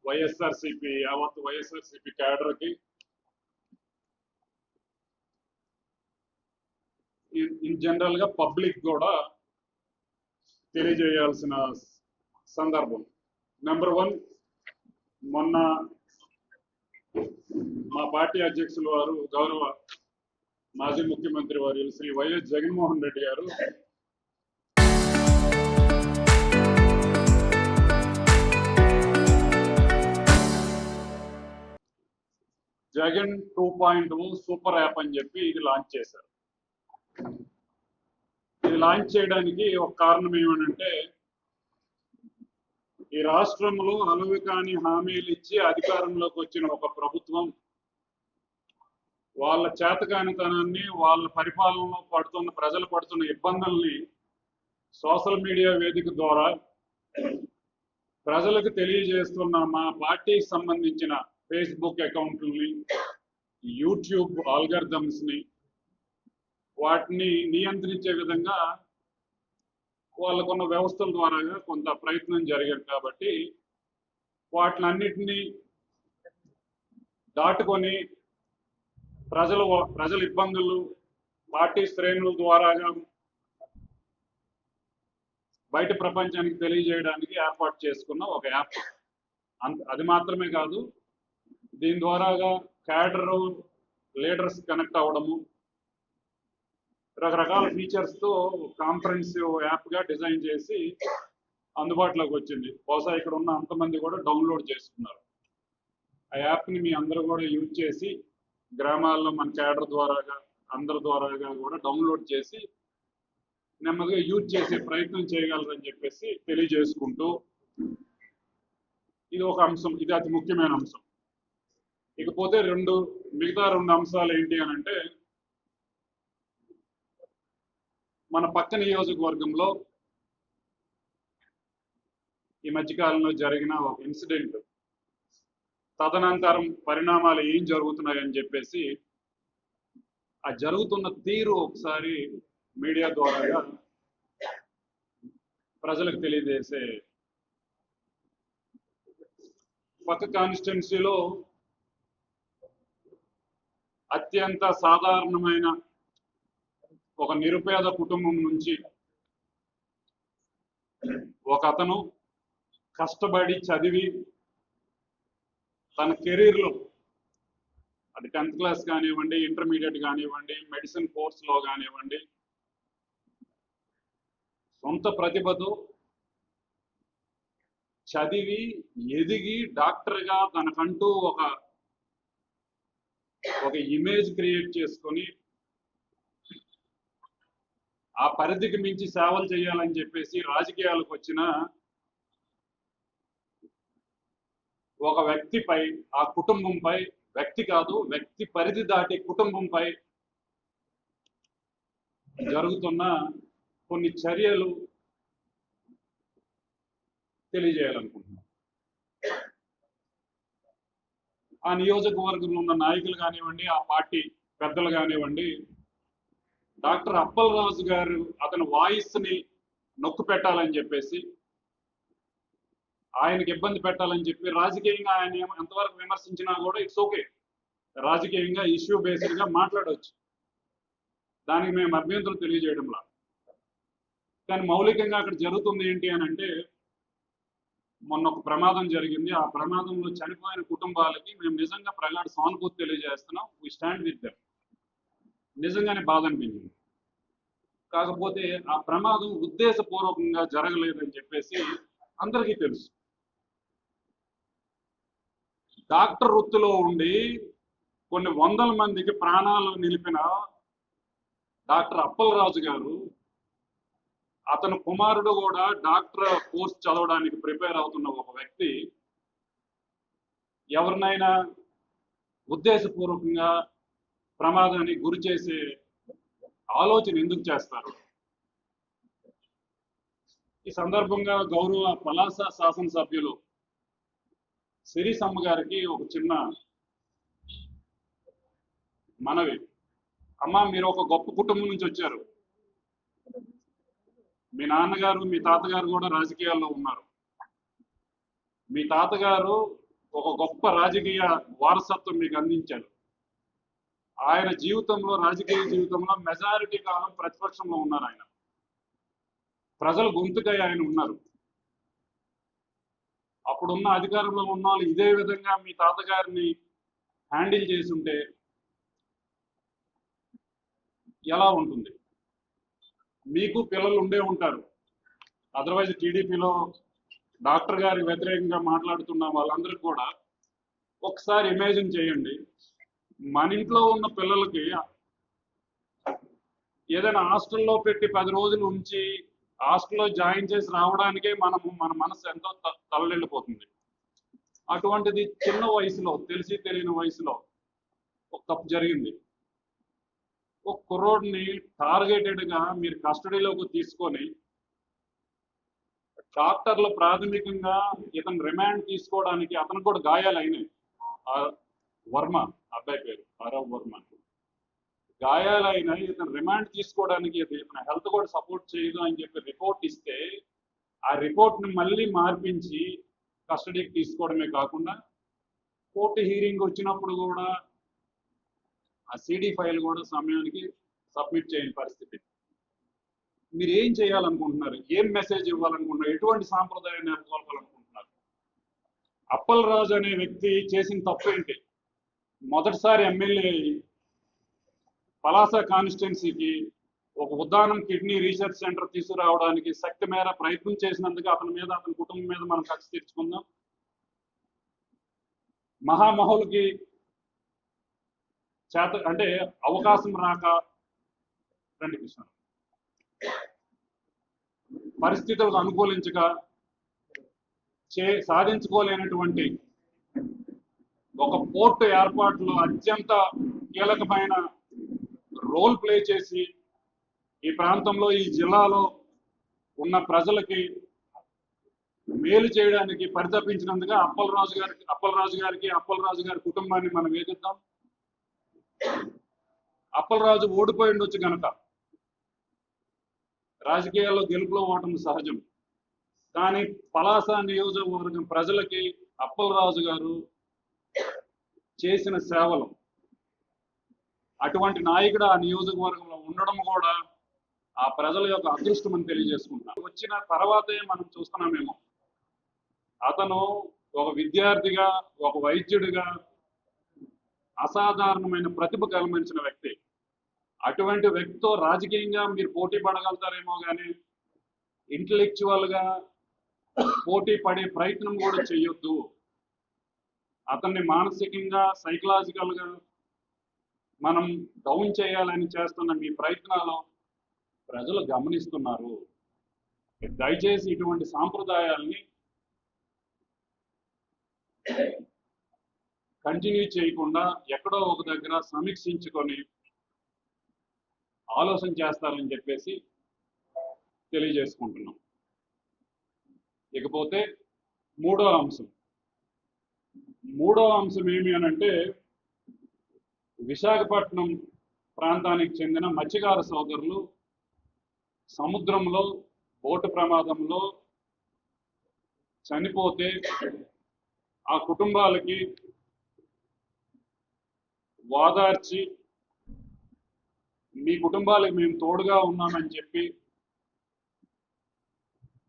వైఎస్ఆర్సీపీ యావత్ YSRCP క్యాడర్కి in general గా public కూడా తెలియజేయాల్సిన సందర్భం. నెంబర్ 1, మొన్న మా పార్టీ అధ్యక్షులు వారు గౌరవ మాజీ ముఖ్యమంత్రి వర్యులు శ్రీ వైఎస్ జగన్మోహన్ రెడ్డి గారు జగన్ 2.0 సూపర్ యాప్ అని చెప్పి ఇది లాంచ్ చేశారు. ఇది లాంచ్ చేయడానికి ఒక కారణం ఏమనంటే, ఈ రాష్ట్రంలో అలవి కాని హామీలు ఇచ్చి అధికారంలోకి వచ్చిన ఒక ప్రభుత్వం వాళ్ళ చేతకానితనాన్ని, వాళ్ళ పరిపాలనలో ప్రజలు పడుతున్న ఇబ్బందుల్ని సోషల్ మీడియా వేదిక ద్వారా ప్రజలకు తెలియజేస్తున్న మా పార్టీకి సంబంధించిన ఫేస్బుక్ అకౌంట్లని, యూట్యూబ్ ఆల్గరిథమ్స్ని, వాటిని నియంత్రించే విధంగా వాళ్ళకున్న వ్యవస్థల ద్వారా కొంత ప్రయత్నం జరిగారు. కాబట్టి వాటినన్నిటినీ దాటుకొని ప్రజల ఇబ్బందులు పార్టీ శ్రేణుల ద్వారా బయట ప్రపంచానికి తెలియజేయడానికి ఏర్పాటు చేసుకున్న ఒక యాప్. అది మాత్రమే కాదు, దీని ద్వారాగా క్యాడర్ లీడర్స్ కనెక్ట్ అవ్వడము, రకరకాల ఫీచర్స్తో కాంప్రహెన్సివ్ యాప్గా డిజైన్ చేసి అందుబాటులోకి వచ్చింది. బహుశా ఇక్కడ ఉన్న అంతమంది కూడా డౌన్లోడ్ చేసుకున్నారు. ఆ యాప్ని మీ అందరూ కూడా యూజ్ చేసి గ్రామాల్లో మన క్యాడర్ ద్వారాగా అందరి ద్వారాగా కూడా డౌన్లోడ్ చేసి నెమ్మదిగా యూజ్ చేసే ప్రయత్నం చేయగలరని చెప్పేసి తెలియజేసుకుంటూ, ఇది ఒక అంశం, ఇది అతి ముఖ్యమైన అంశం. ఇకపోతే మిగతా రెండు అంశాలు ఏంటి అని అంటే, మన పక్క నియోజకవర్గంలో ఈ మధ్యకాలంలో జరిగిన ఒక ఇన్సిడెంట్, తదనంతరం పరిణామాలు ఏం జరుగుతున్నాయని చెప్పేసి ఆ జరుగుతున్న తీరు ఒకసారి మీడియా ద్వారా ప్రజలకు తెలియజేసే. పక్క కాన్స్టిట్యున్సీలో అత్యంత సాధారణమైన ఒక నిరుపేద కుటుంబం నుంచి ఒక అతను కష్టపడి చదివి తన కెరీర్లో, అది 10th క్లాస్ కానివ్వండి, ఇంటర్మీడియట్ కానివ్వండి, మెడిసిన్ కోర్సులో కానివ్వండి, సొంత ప్రతిభతో చదివి ఎదిగి డాక్టర్గా తనకంటూ ఒక ఇమేజ్ క్రియేట్ చేసుకొని ఆ పరిధికి మించి సేవలు చేయాలని చెప్పేసి రాజకీయాలకు వచ్చిన ఒక వ్యక్తిపై, ఆ కుటుంబంపై, వ్యక్తి కాదు వ్యక్తి పరిధి దాటి కుటుంబంపై జరుగుతున్న కొన్ని చర్యలు తెలియజేయాలనుకుంటున్నాను. ఆ నియోజకవర్గంలో ఉన్న నాయకులు కానివ్వండి, ఆ పార్టీ పెద్దలు కానివ్వండి, డాక్టర్ అప్పలరాజు గారు అతని వాయిస్ని నొక్కు పెట్టాలని చెప్పేసి, ఆయనకి ఇబ్బంది పెట్టాలని చెప్పి రాజకీయంగా ఆయన ఎంతవరకు విమర్శించినా కూడా ఇట్స్ ఓకే, రాజకీయంగా ఇష్యూ బేస్డ్గా మాట్లాడవచ్చు, దానికి మేము అభ్యంతరం తెలియజేయడంలా. కానీ మౌలికంగా అక్కడ జరుగుతుంది ఏంటి అని అంటే, మొన్న ఒక ప్రమాదం జరిగింది. ఆ ప్రమాదంలో చనిపోయిన కుటుంబాలకి మేము నిజంగా ప్రగాఢ సానుభూతి తెలియజేస్తున్నాం. We stand with them. నిజంగానే బాధ అనిపించింది. కాకపోతే ఆ ప్రమాదం ఉద్దేశపూర్వకంగా జరగలేదని చెప్పేసి అందరికీ తెలుసు. డాక్టర్ వృత్తిలో ఉండి కొన్ని వందల మందికి ప్రాణాలు నిలిపిన డాక్టర్ అప్పలరాజు గారు, అతను కుమారుడు కూడా డాక్టర్ కోర్స్ చదవడానికి ప్రిపేర్ అవుతున్న ఒక వ్యక్తి ఎవరినైనా ఉద్దేశపూర్వకంగా ప్రమాదానికి గురి చేసే ఆలోచన ఎందుకు చేస్తారు? ఈ సందర్భంగా గౌరవ పలాస శాసనసభ్యులు సిరిసమ్మ గారికి ఒక చిన్న మనవి. అమ్మ, మీరు ఒక గొప్ప కుటుంబం నుంచి వచ్చారు. మీ నాన్నగారు, మీ తాతగారు కూడా రాజకీయాల్లో ఉన్నారు. మీ తాతగారు ఒక గొప్ప రాజకీయ వారసత్వం మీకు అందించారు. ఆయన జీవితంలో, రాజకీయ జీవితంలో మెజారిటీ కాలం ప్రతిపక్షంలో ఉన్నారు. ఆయన ప్రజల గొంతుకై ఆయన ఉన్నారు. అప్పుడున్న అధికారంలో ఉన్న వాళ్ళు ఇదే విధంగా మీ తాతగారిని హ్యాండిల్ చేసి ఉంటే ఎలా ఉంటుంది? మీకు పిల్లలు ఉండే ఉంటారు. అదర్వైజ్ టీడీపీలో డాక్టర్ గారి వ్యతిరేకంగా మాట్లాడుతున్న వాళ్ళందరికీ కూడా ఒకసారి ఇమాజిన్ చేయండి, మన ఇంట్లో ఉన్న పిల్లలకి ఏదైనా హాస్టల్లో పెట్టి 10 రోజులు ఉంచి హాస్టల్లో జాయిన్ చేసి రావడానికే మన మనసు ఎంతో తలనిల్లిపోతుంది. అటువంటిది చిన్న వయసులో, తెలిసి తెలియని వయసులో ఒక తప్పు జరిగింది. ఒక కుర్రోడిని టార్గెటెడ్గా మీరు కస్టడీలోకి తీసుకొని డాక్టర్లు ప్రాథమికంగా ఇతను రిమాండ్ తీసుకోవడానికి, అతను కూడా గాయాలు అయినాయి. వర్మ అబ్బాయి పేరు ఆరవ్ వర్మ. గాయాలు అయినాయి, ఇతను రిమాండ్ తీసుకోవడానికి ఇతను హెల్త్ కూడా సపోర్ట్ చేయదు అని చెప్పి రిపోర్ట్ ఇస్తే ఆ రిపోర్ట్ని మళ్ళీ మార్పించి కస్టడీకి తీసుకోవడమే కాకుండా కోర్టు హీరింగ్ వచ్చినప్పుడు కూడా ఆ సిడి ఫైల్ కూడా సమయానికి సబ్మిట్ చేయని పరిస్థితి. మీరు ఏం చేయాలనుకుంటున్నారు? ఏం మెసేజ్ ఇవ్వాలనుకుంటున్నారు? ఎటువంటి సాంప్రదాయాన్ని నెలకొల్పాలనుకుంటున్నారు? అప్పలరాజు అనే వ్యక్తి చేసిన తప్పేంటి? మొదటిసారి ఎమ్మెల్యే పలాస కాన్స్టిట్యున్సీకి ఒక ఉద్దానం కిడ్నీ రీసెర్చ్ సెంటర్ తీసుకురావడానికి శక్తి మేర ప్రయత్నం చేసినందుకు అతని మీద, అతని కుటుంబం మీద మనం కక్ష తీర్చుకుందాం. మహామహులకి అంటే అవకాశం రాక రండి కృష్ణ, పరిస్థితులకు అనుకూలించక సాధించుకోలేనటువంటి ఒక పోర్టు ఏర్పాటులో అత్యంత కీలకమైన రోల్ ప్లే చేసి ఈ ప్రాంతంలో, ఈ జిల్లాలో ఉన్న ప్రజలకి మేలు చేయడానికి పరితపించినందుకు అప్పలరాజు గారి కుటుంబాన్ని మనం వేదిద్దాం. అప్పలరాజు ఓడిపోయి ఉండొచ్చు కనుక రాజకీయాల్లో గెలుపులో ఓటమి సహజం. కానీ పలాస నియోజకవర్గం ప్రజలకి అప్పలరాజు గారు చేసిన సేవలు, అటువంటి నాయకుడు ఆ నియోజకవర్గంలో ఉండడం కూడా ఆ ప్రజల యొక్క అదృష్టం అని తెలియజేసుకుంటున్నాం. వచ్చిన తర్వాతే మనం చూస్తున్నామేమో, అతను ఒక విద్యార్థిగా, ఒక వైద్యుడిగా అసాధారణమైన ప్రతిభ కల్పించిన వ్యక్తి. అటువంటి వ్యక్తితో రాజకీయంగా మీరు పోటీ పడగలుగుతారేమో కానీ ఇంటలెక్చువల్ గా పోటీ పడే ప్రయత్నం కూడా చేయొద్దు. అతన్ని మానసికంగా, సైకలాజికల్ గా మనం డౌన్ చేయాలని చేస్తున్న మీ ప్రయత్నాలు ప్రజలు గమనిస్తున్నారు. దయచేసి ఇటువంటి సాంప్రదాయాల్ని కంటిన్యూ చేయకుండా ఎక్కడో ఒక దగ్గర సమీక్షించుకొని ఆలోచన చేస్తారని చెప్పేసి తెలియజేసుకుంటున్నాం. ఇకపోతే మూడో అంశం ఏమి అనంటే, విశాఖపట్నం ప్రాంతానికి చెందిన మత్స్యకార సోదరులు సముద్రంలో బోటు ప్రమాదంలో చనిపోతే ఆ కుటుంబాలకి వాదార్చి మీ కుటుంబాలకు మేము తోడుగా ఉన్నామని చెప్పి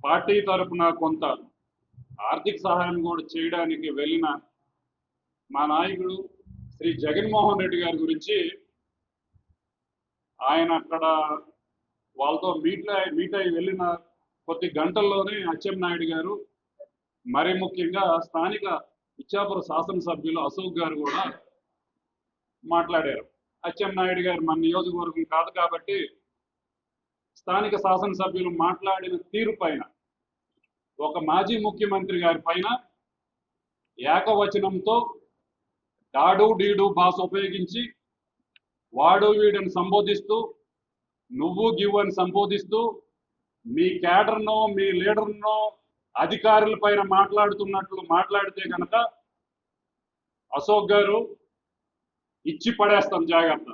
పార్టీ తరఫున కొంత ఆర్థిక సహాయం కూడా చేయడానికి వెళ్ళిన మా నాయకుడు శ్రీ జగన్మోహన్ రెడ్డి గారి గురించి ఆయన అక్కడ వాళ్ళతో మీట్ అయి వెళ్ళిన కొద్ది గంటల్లోనే అచ్చెన్నాయుడు గారు, మరి ముఖ్యంగా స్థానిక ఇచ్చాపురం శాసనసభ్యులు అశోక్ గారు కూడా మాట్లాడారు. అచ్చెన్నాయుడు గారు మన నియోజకవర్గం కాదు కాబట్టి స్థానిక శాసనసభ్యులు మాట్లాడిన తీరు పైన, ఒక మాజీ ముఖ్యమంత్రి గారి పైన ఏకవచనంతో డాడు డీడు భాష ఉపయోగించి వాడు వీడని సంబోధిస్తూ, నువ్వు గివ్ అని సంబోధిస్తూ, మీ క్యాడర్నో మీ లీడర్నో అధికారుల పైన మాట్లాడుతున్నట్లు మాట్లాడితే కనుక అశోక్ గారు ఇచ్చి పడేస్తాం జాగ్రత్త.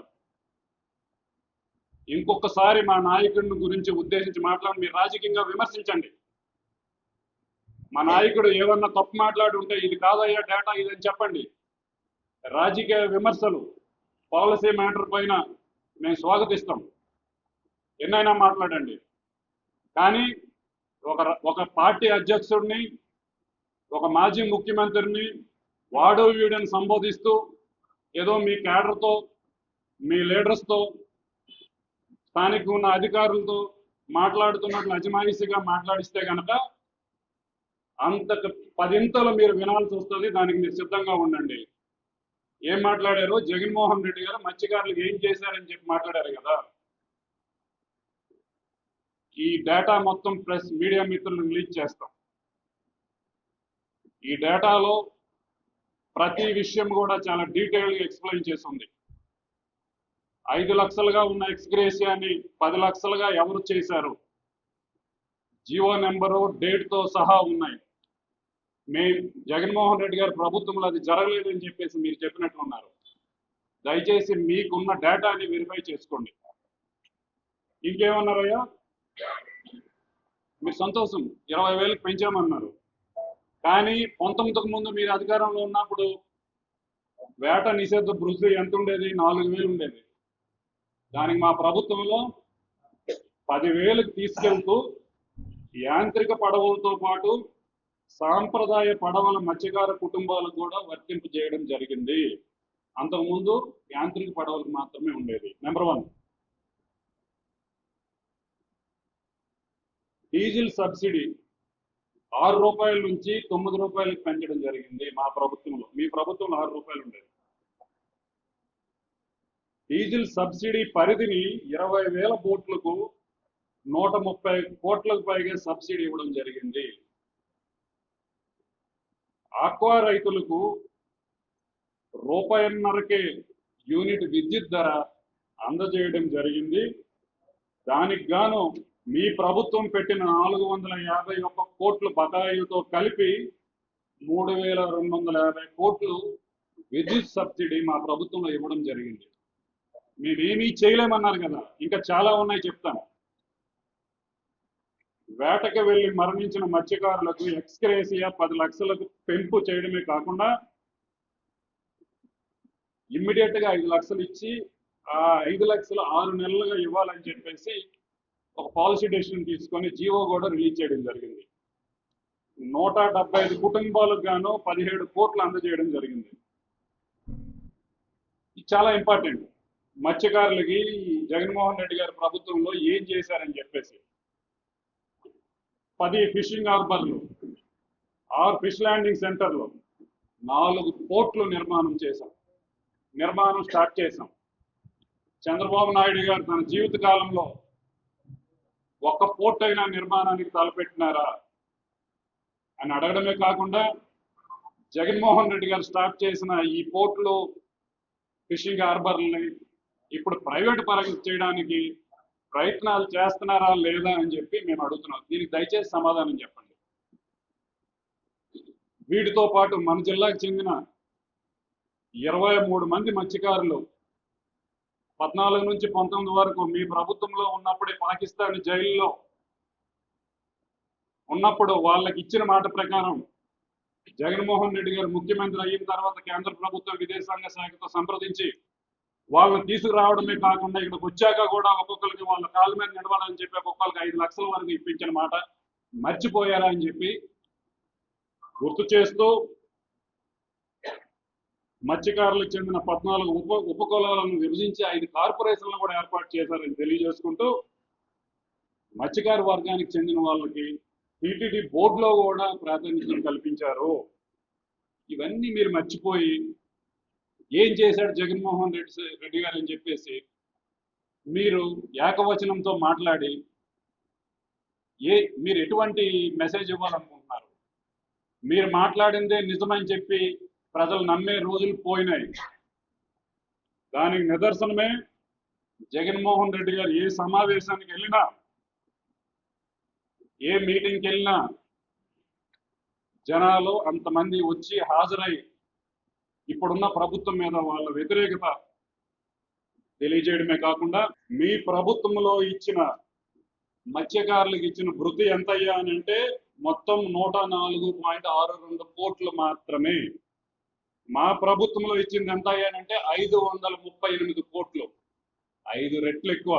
ఇంకొకసారి మా నాయకుడిని గురించి ఉద్దేశించి మాట్లాడి మీరు రాజకీయంగా విమర్శించండి. మా నాయకుడు ఏమన్నా తప్పు మాట్లాడి ఉంటే ఇది కాదయ్యా డేటా ఇదని చెప్పండి. రాజకీయ విమర్శలు పాలసీ మ్యాటర్ పైన మేము స్వాగతిస్తాం, ఎన్నైనా మాట్లాడండి. కానీ ఒక పార్టీ అధ్యక్షుడిని, ఒక మాజీ ముఖ్యమంత్రిని వాడు వీడని సంబోధిస్తూ ఏదో మీ క్యాడర్తో, మీ లీడర్స్తో, స్థానిక ఉన్న అధికారులతో మాట్లాడుతున్నట్లు అజమాయిషిగా మాట్లాడిస్తే కనుక అంతకు 10 ఇంతలు మీరు వినాల్సి వస్తుంది. దానికి మీరు సిద్ధంగా ఉండండి. ఏం మాట్లాడారు? జగన్మోహన్ రెడ్డి గారు మత్స్యకారులకు ఏం చేశారని చెప్పి మాట్లాడారు కదా. ఈ డేటా మొత్తం ప్రెస్ మీడియా మిత్రులు రిలీజ్ చేస్తాం. ఈ డేటాలో ప్రతి విషయం కూడా చాలా డీటెయిల్గా ఎక్స్ప్లెయిన్ చేసి ఉంది. 5 లక్షలుగా ఉన్న ఎక్స్గ్రేషియాని 10 లక్షలుగా ఎవరు చేశారు, జీవో నెంబరు, డేట్తో సహా ఉన్నాయి. జగన్మోహన్ రెడ్డి గారి ప్రభుత్వంలో అది జరగలేదని చెప్పేసి మీరు చెప్పినట్లున్నారు. దయచేసి మీకున్న డేటాని వెరిఫై చేసుకోండి. ఇంకేమన్నారయ్యా? మీరు సంతోషం 20,000కి పెంచామన్నారు. కానీ 19కు ముందు మీరు అధికారంలో ఉన్నప్పుడు వేట నిషేధ భృతి ఎంత ఉండేది? 4,000 ఉండేది. దానికి మా ప్రభుత్వంలో 10,000కి తీసుకెళ్తూ యాంత్రిక పడవలతో పాటు సాంప్రదాయ పడవల మత్స్యకార కుటుంబాలకు కూడా వర్తింపు చేయడం జరిగింది. అంతకుముందు యాంత్రిక పడవలకు మాత్రమే ఉండేది. నెంబర్ 1, డీజిల్ సబ్సిడీ 6 రూపాయల నుంచి 9 రూపాయలకు పెంచడం జరిగింది మా ప్రభుత్వంలో. మీ ప్రభుత్వంలో 6 రూపాయలు ఉండేది. డీజిల్ సబ్సిడీ పరిధిని 20,000 బోట్లకు 130 కోట్లకు పైగా సబ్సిడీ ఇవ్వడం జరిగింది. ఆక్వా రైతులకు ₹1.5కే యూనిట్ విద్యుత్ ధర అందజేయడం జరిగింది. దానికి గాను మీ ప్రభుత్వం పెట్టిన 451 కోట్ల బకాయిలతో కలిపి 3,250 కోట్లు విద్యుత్ సబ్సిడీ మా ప్రభుత్వంలో ఇవ్వడం జరిగింది. మేమేమీ చేయలేమన్నారు కదా, ఇంకా చాలా ఉన్నాయి చెప్తాను. వేటకు వెళ్లి మరణించిన మత్స్యకారులకు ఎక్స్గ్రేషియా 10 లక్షలకు పెంపు చేయడమే కాకుండా ఇమ్మీడియట్ గా 5 లక్షలు ఇచ్చి ఆ 5 లక్షలు 6 నెలలుగా ఇవ్వాలని చెప్పేసి ఒక పాలసీ డెసిషన్ తీసుకొని జీవో కూడా రిలీజ్ చేయడం జరిగింది. 175 కుటుంబాలకు గాను 17 కోట్లు అందజేయడం జరిగింది. ఇది చాలా ఇంపార్టెంట్. మత్స్యకారులకి జగన్మోహన్ రెడ్డి గారి ప్రభుత్వంలో ఏం చేశారని చెప్పేసి 10 ఫిషింగ్ హార్బర్లు, 6 ఫిష్ ల్యాండింగ్ సెంటర్లు, 4 పోర్ట్లు నిర్మాణం స్టార్ట్ చేశాం. చంద్రబాబు నాయుడు గారు తన జీవిత కాలంలో ఒక్క పోర్ట్ అయినా నిర్మాణానికి తలపెట్టినారా అని అడగడమే కాకుండా జగన్మోహన్ రెడ్డి గారు స్టార్ట్ చేసిన ఈ పోర్ట్లు, ఫిషింగ్ హార్బర్లని ఇప్పుడు ప్రైవేట్ పరంగా చేయడానికి ప్రయత్నాలు చేస్తున్నారా లేదా అని చెప్పి మేము అడుగుతున్నాం. దీనికి దయచేసి సమాధానం చెప్పండి. వీటితో పాటు మన జిల్లాకు చెందిన 23 మంది మత్స్యకారులు 14 నుంచి 19 వరకు మీ ప్రభుత్వంలో ఉన్నప్పుడే పాకిస్తాన్ జైల్లో ఉన్నప్పుడు వాళ్ళకి ఇచ్చిన మాట ప్రకారం జగన్మోహన్ రెడ్డి గారు ముఖ్యమంత్రి అయిన తర్వాత కేంద్ర ప్రభుత్వం విదేశాంగ శాఖతో సంప్రదించి వాళ్ళని తీసుకురావడమే కాకుండా ఇక్కడికి వచ్చాక కూడా ఒక్కొక్కరికి వాళ్ళ కాళ్ళ మీద నిలబడాలని చెప్పి ఒక్కొక్కరికి 5 లక్షల వరకు ఇప్పించిన మాట మర్చిపోయారా అని చెప్పి గుర్తు చేస్తూ మత్స్యకారులకు చెందిన 14 ఉపకులాలను విభజించి 5 కార్పొరేషన్లను కూడా ఏర్పాటు చేశారని తెలియజేసుకుంటూ మత్స్యకార వర్గానికి చెందిన వాళ్ళకి టీటీడీ బోర్డులో కూడా ప్రాతినిధ్యం కల్పించారు. ఇవన్నీ మీరు మర్చిపోయి ఏం చేశాడు జగన్మోహన్ రెడ్డి గారు అని చెప్పేసి మీరు ఏకవచనంతో మాట్లాడి మీరు ఎటువంటి మెసేజ్ ఇవ్వాలనుకుంటున్నారు? మీరు మాట్లాడిందే నిజమని చెప్పి ప్రజలు నమ్మే రోజులు పోయినాయి. దానికి నిదర్శనమే జగన్మోహన్ రెడ్డి గారు ఏ సమావేశానికి వెళ్ళినా, ఏ మీటింగ్కి వెళ్ళినా జనాలు అంతమంది వచ్చి హాజరై ఇప్పుడున్న ప్రభుత్వం మీద వాళ్ళ వ్యతిరేకత తెలియజేయడమే కాకుండా మీ ప్రభుత్వంలో ఇచ్చిన మత్స్యకారులకు ఇచ్చిన భృతి ఎంతయ్యా అని అంటే మొత్తం 104.62 కోట్లు మాత్రమే. మా ప్రభుత్వంలో ఇచ్చింది ఎంత అయ్యానంటే 538 కోట్లు, 5 రెట్లు ఎక్కువ.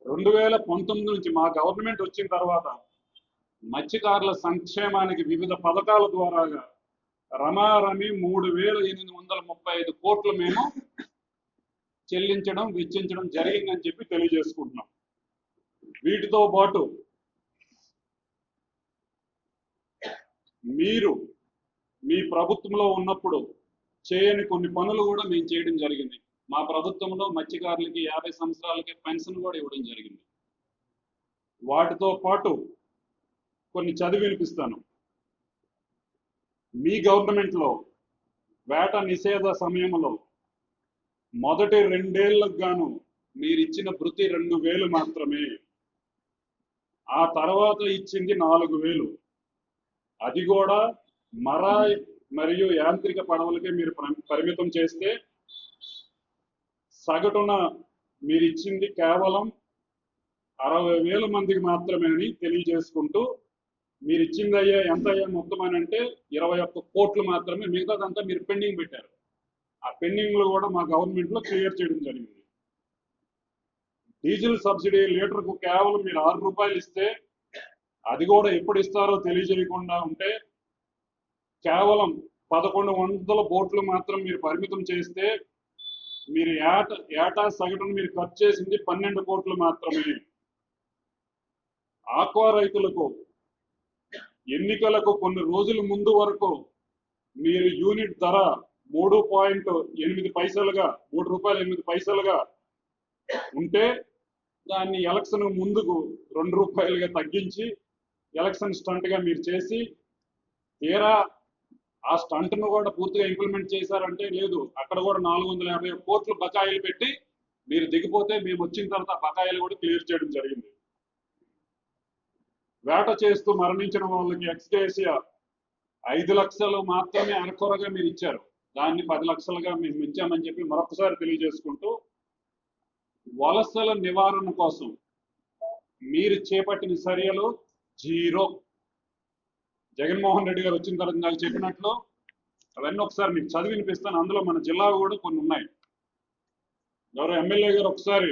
2019 నుంచి మా గవర్నమెంట్ వచ్చిన తర్వాత మత్స్యకారుల సంక్షేమానికి వివిధ పథకాల ద్వారాగా రమారమి 3,835 కోట్లు మేము చెల్లించడం, వెచ్చించడం జరిగిందని చెప్పి తెలియజేసుకుంటున్నాం. వీటితో పాటు మీరు మీ ప్రభుత్వంలో ఉన్నప్పుడు చేయని కొన్ని పనులు కూడా మేము చేయడం జరిగింది. మా ప్రభుత్వంలో మత్స్యకారులకి 50 సంవత్సరాలకి పెన్షన్ కూడా ఇవ్వడం జరిగింది. వాటితో పాటు కొన్ని చదివి వినిపిస్తాను. మీ గవర్నమెంట్లో వేట నిషేధ సమయంలో మొదటి 2 ఏళ్లకు గాను మీరు ఇచ్చిన భృతి 2,000 మాత్రమే. ఆ తర్వాత ఇచ్చింది 4,000. అది కూడా మరాయ్ మరియు యాంత్రిక పడవలకే మీరు పరిమితం చేస్తే సగటున మీరు ఇచ్చింది కేవలం 60,000 మందికి మాత్రమే అని తెలియజేసుకుంటూ, మీరు ఇచ్చింది ఎంత అయ్యా మొత్తం అని అంటే 21 కోట్లు మాత్రమే. మిగతాదంతా మీరు పెండింగ్ పెట్టారు. ఆ పెండింగ్లు కూడా మా గవర్నమెంట్లో క్లియర్ చేయడం జరిగింది. డీజిల్ సబ్సిడీ లీటర్కు కేవలం మీరు 6 రూపాయలు ఇస్తే అది కూడా ఎప్పుడు ఇస్తారో తెలియజేయకుండా ఉంటే కేవలం 1,100 బోట్లు మాత్రం మీరు పరిమితం చేస్తే మీరు ఏటా సగటున మీరు ఖర్చు చేసింది 12 కోట్లు మాత్రమే. ఆక్వా రైతులకు ఎన్నికలకు కొన్ని రోజుల ముందు వరకు మీరు యూనిట్ ధర 3.8 పైసలుగా, 3 రూపాయలు 8 పైసలుగా ఉంటే దాన్ని ఎలక్షన్ ముందుకు 2 రూపాయలుగా తగ్గించి ఎలక్షన్ స్టంట్గా మీరు చేసి తీరా ఆ స్టంట్ను కూడా పూర్తిగా ఇంప్లిమెంట్ చేశారంటే లేదు, అక్కడ కూడా 450 కోట్లు బకాయిలు పెట్టి మీరు దిగిపోతే మేము వచ్చిన తర్వాత బకాయిలు కూడా క్లియర్ చేయడం జరిగింది. వేట చేస్తూ మరణించిన వాళ్ళకి ఎక్స్గ్రేషియా 5 లక్షలు మాత్రమే అరకొరగా మీరు ఇచ్చారు. దాన్ని 10 లక్షలుగా మేము ఇచ్చామని చెప్పి మరొకసారి తెలియజేసుకుంటూ, వలసల నివారణ కోసం మీరు చేపట్టిన చర్యలు 0. జగన్మోహన్ రెడ్డి గారు వచ్చిన తర్వాత నాకు చెప్పినట్లు అవన్నీ ఒకసారి మీకు చదివి వినిపిస్తాను. అందులో మన జిల్లా కూడా కొన్ని ఉన్నాయి. ఎవరో ఎమ్మెల్యే గారు ఒకసారి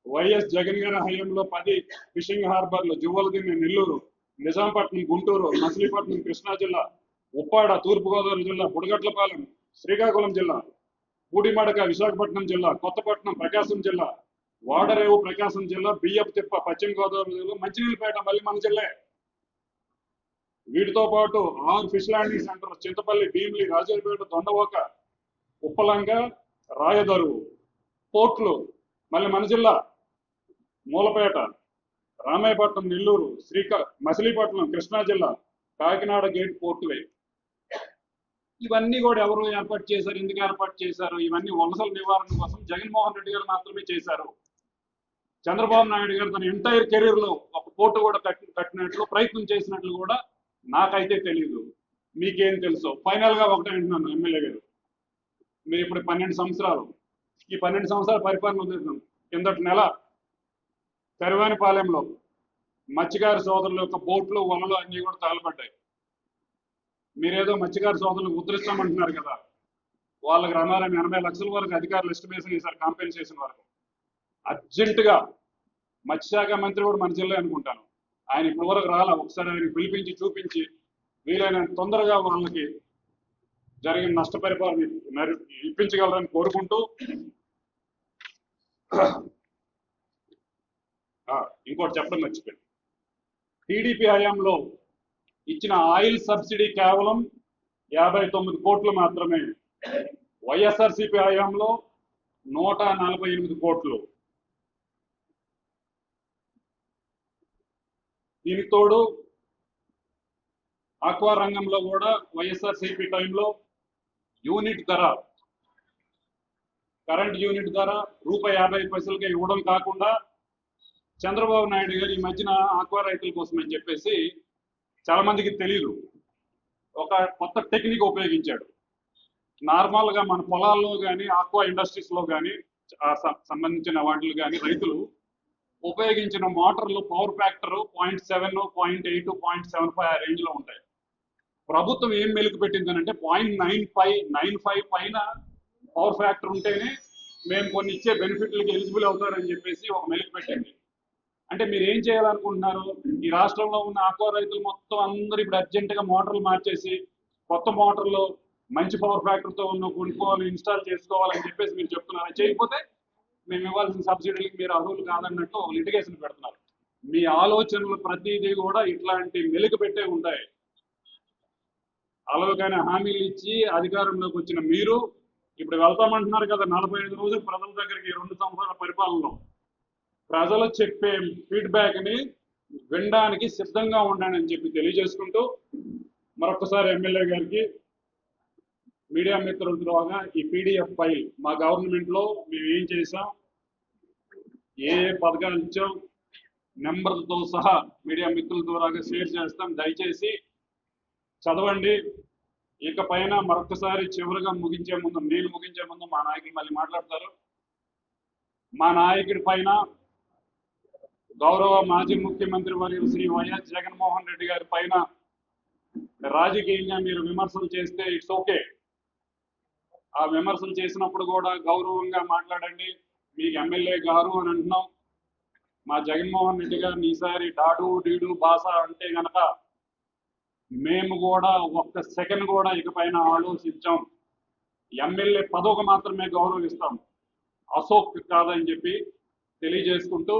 వైఎస్ జగన్ గారి హయాంలో 10 ఫిషింగ్ హార్బర్లు జువ్వలదిన్నె నెల్లూరు, నిజాంపట్నం గుంటూరు, మచిలీపట్నం కృష్ణా జిల్లా, ఉప్పాడ తూర్పుగోదావరి జిల్లా, బుడగట్లపాలెం శ్రీకాకుళం జిల్లా, పూడిమడక విశాఖపట్నం జిల్లా, కొత్తపట్నం ప్రకాశం జిల్లా, వాడరేవు ప్రకాశం జిల్లా, బియ్యపు తిప్ప పశ్చిమ గోదావరి జిల్లా, మంచినీళ్ళపేట మళ్ళీ మన జిల్లా. వీటితో పాటు 6 fish landing centre Chintapalli, Bheemili, Rajaripeta, Dondavoka, Uppalanka, Rayadaruvu పోర్ట్లు మళ్ళీ మన జిల్లా, మూలపేట, రామాయపట్నం, నెల్లూరు, మచిలీపట్నం కృష్ణా జిల్లా, కాకినాడ గేట్ పోర్టువే. ఇవన్నీ కూడా ఎవరు ఏర్పాటు చేశారు, ఎందుకు ఏర్పాటు చేశారు? ఇవన్నీ వలసల నివారణ కోసం జగన్మోహన్ రెడ్డి గారు మాత్రమే చేశారు. చంద్రబాబు నాయుడు గారు తన ఎంటైర్ కెరీర్ లో ఒక పోర్టు కూడా కట్టినట్లు ప్రయత్నం చేసినట్లు కూడా నాకైతే తెలియదు. మీకేం తెలుసు? ఫైనల్ గా ఒకటే అంటున్నాను ఎమ్మెల్యే గారు, మీరు ఇప్పుడు 12 సంవత్సరాలు, ఈ 12 సంవత్సరాల పరిపాలన ఉంది. కిందటి నెల కరివానిపాలెంలో మత్స్యకార సోదరుల యొక్క బోట్లు, వలలు అన్నీ కూడా తగలబడ్డాయి. మీరేదో మత్స్యకార సోదరులకు ఉద్ధరిస్తామంటున్నారు కదా, వాళ్ళకి రమారమి 80 లక్షల వరకు అధికారులు ఎస్టిమేషన్ చేశారు కాంపెన్సేషన్ వరకు. అర్జెంటుగా మత్స్యశాఖ మంత్రి కూడా మన జిల్లా అనుకుంటాను, ఆయన ఇప్పటి వరకు రాలా. ఒకసారి ఆయన పిలిపించి చూపించి వీలైనంత తొందరగా వాళ్ళకి జరిగిన నష్టపరిహారం ఇప్పించగలరని కోరుకుంటూ, ఇంకోటి చెప్పడం మర్చిపోయింది. టీడీపీ హయాంలో ఇచ్చిన ఆయిల్ సబ్సిడీ కేవలం 59 కోట్లు మాత్రమే. వైఎస్ఆర్సీపీ హయాంలో 148 కోట్లు. దీనికి తోడు ఆక్వా రంగంలో కూడా వైఎస్ఆర్సీపీ టైంలో యూనిట్ ధర, కరెంట్ యూనిట్ ధర ₹50 ఇవ్వడం కాకుండా చంద్రబాబు నాయుడు గారు ఈ మధ్యన ఆక్వా రైతుల కోసం అని చెప్పేసి చాలా మందికి తెలియదు, ఒక కొత్త టెక్నిక్ ఉపయోగించాడు. నార్మల్గా మన పొలాల్లో కానీ ఆక్వా ఇండస్ట్రీస్లో కానీ సంబంధించిన వాటిలో కానీ రైతులు ఉపయోగించిన మోటార్లు పవర్ ఫ్యాక్టర్ 0.7, 0.8, 0.75 ఆ రేంజ్ లో ఉంటాయి. ప్రభుత్వం ఏం మెలుగు పెట్టిందనంటే 0.95 పైన పవర్ ఫ్యాక్టర్ ఉంటేనే మేము కొన్ని ఇచ్చే బెనిఫిట్లకి ఎలిజిబుల్ అవుతారని చెప్పేసి ఒక మెలుగు పెట్టింది. అంటే మీరు ఏం చేయాలనుకుంటున్నారు? ఈ రాష్ట్రంలో ఉన్న ఆక్వా రైతులు మొత్తం అందరూ ఇప్పుడు అర్జెంటుగా మోటార్లు మార్చేసి కొత్త మోటార్లు మంచి పవర్ ఫ్యాక్టర్తో ఉన్న కొనుక్కోవాలి, ఇన్స్టాల్ చేసుకోవాలని చెప్పేసి మీరు చెప్తున్నారు. చేయకపోతే మేము ఇవ్వాల్సిన సబ్సిడీలకు మీరు అర్హులు కాదన్నట్టు లిటిగేషన్ పెడుతున్నారు. మీ ఆలోచనలు ప్రతిదీ కూడా ఇట్లాంటి మెలుగు పెట్టే ఉంటాయి. అలాగనే హామీలు ఇచ్చి అధికారంలోకి వచ్చిన మీరు ఇప్పుడు వెళ్తామంటున్నారు కదా 45 రోజులు ప్రజల దగ్గరికి 2 సంవత్సరాల పరిపాలనలో. ప్రజలు చెప్పే ఫీడ్బ్యాక్ ని వినడానికి సిద్ధంగా ఉండండి అని చెప్పి తెలియజేసుకుంటూ మరొకసారి ఎమ్మెల్యే గారికి మీడియా మిత్రుల ద్వారా ఈ పీడిఎఫ్ ఫైల్ మా గవర్నమెంట్ లో మేము ఏం చేసాం, ఏ పథకాలు ఇచ్చాం, నెంబర్లతో సహా మీడియా మిత్రుల ద్వారా షేర్ చేస్తాం. దయచేసి చదవండి. ఇక పైన మరొకసారి చివరిగా ముగించే ముందు, నేను ముగించే ముందు మా నాయకులు మళ్ళీ మాట్లాడతారు. మా నాయకుడి పైన గౌరవ మాజీ ముఖ్యమంత్రి వర్యులు శ్రీ వైఎస్ జగన్మోహన్ రెడ్డి గారి పైన రాజకీయంగా మీరు విమర్శలు చేస్తే ఇట్స్ ఓకే. ఆ విమర్శలు చేసినప్పుడు కూడా గౌరవంగా మాట్లాడండి. మీకు ఎమ్మెల్యే గారు అని అంటున్నాం. మా జగన్మోహన్ రెడ్డి గారిని ఈసారి డాడు డీడు బాస అంటే గనక మేము కూడా ఒక్క సెకండ్ కూడా ఇకపైన ఆలోచించాం. ఎమ్మెల్యే పదవికి మాత్రమే గౌరవిస్తాం, అశోక్ కాదని చెప్పి తెలియజేసుకుంటూ